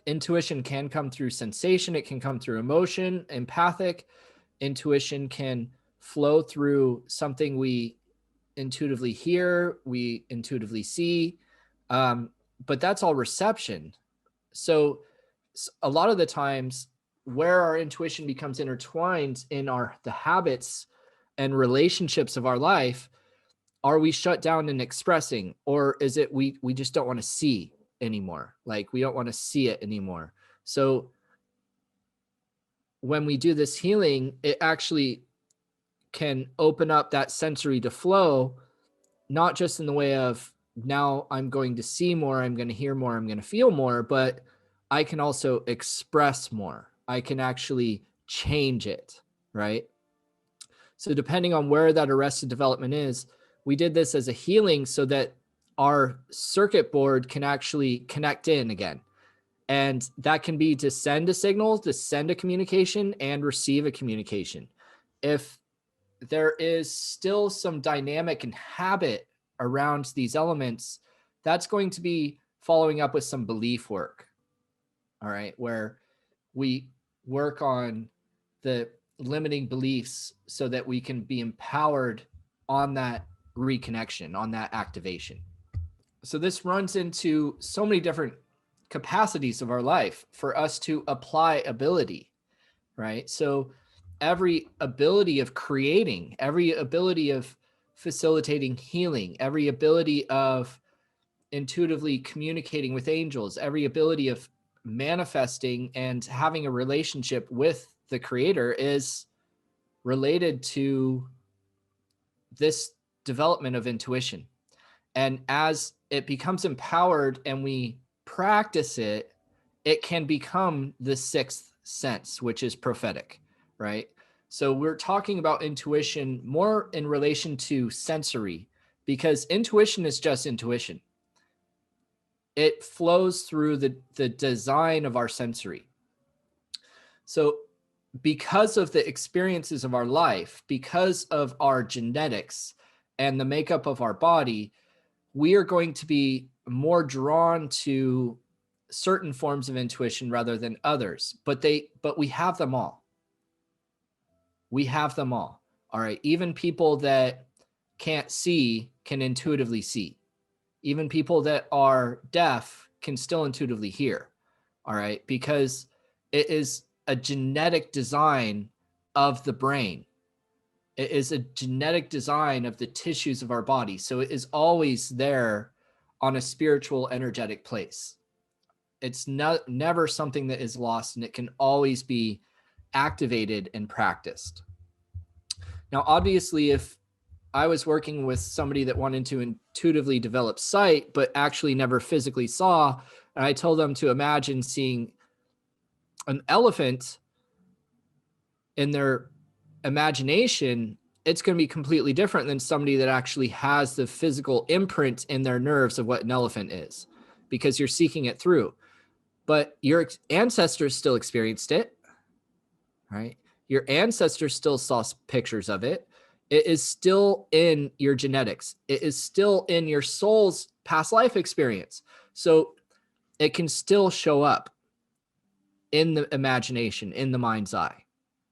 Intuition can come through sensation. It can come through emotion, empathic. Intuition can flow through something we intuitively hear, we intuitively see. But that's all reception. So a lot of the times where our intuition becomes intertwined in the habits and relationships of our life, are we shut down in expressing, or is it we just don't want to see anymore? Like, we don't want to see it anymore. So when we do this healing, it actually can open up that sensory to flow, not just in the way of now I'm going to see more, I'm going to hear more, I'm going to feel more, but I can also express more. I can actually change it, right? So depending on where that arrested development is, we did this as a healing so that our circuit board can actually connect in again. And that can be to send a signal, to send a communication, and receive a communication. If there is still some dynamic and habit around these elements, that's going to be following up with some belief work. All right, where we work on the limiting beliefs so that we can be empowered on that reconnection, on that activation. So this runs into so many different capacities of our life for us to apply ability, right? So every ability of creating, every ability of facilitating healing, every ability of intuitively communicating with angels, every ability of manifesting and having a relationship with the creator is related to this development of intuition. And as it becomes empowered and we practice it, it can become the sixth sense, which is prophetic, right? So we're talking about intuition more in relation to sensory, because intuition is just intuition. It flows through the design of our sensory. So because of the experiences of our life, because of our genetics and the makeup of our body, we are going to be more drawn to certain forms of intuition rather than others, but we have them all. We have them all. All right. Even people that can't see can intuitively see. Even people that are deaf can still intuitively hear. All right. Because it is a genetic design of the brain. It is a genetic design of the tissues of our body. So it is always there on a spiritual, energetic place. It's never something that is lost, and it can always be activated and practiced. Now, obviously, if I was working with somebody that wanted to intuitively develop sight, but actually never physically saw, and I told them to imagine seeing an elephant in their imagination, it's going to be completely different than somebody that actually has the physical imprint in their nerves of what an elephant is, because you're seeking it through. But your ancestors still experienced it, right? Your ancestors still saw pictures of it. It is still in your genetics. It is still in your soul's past life experience. So it can still show up in the imagination, in the mind's eye.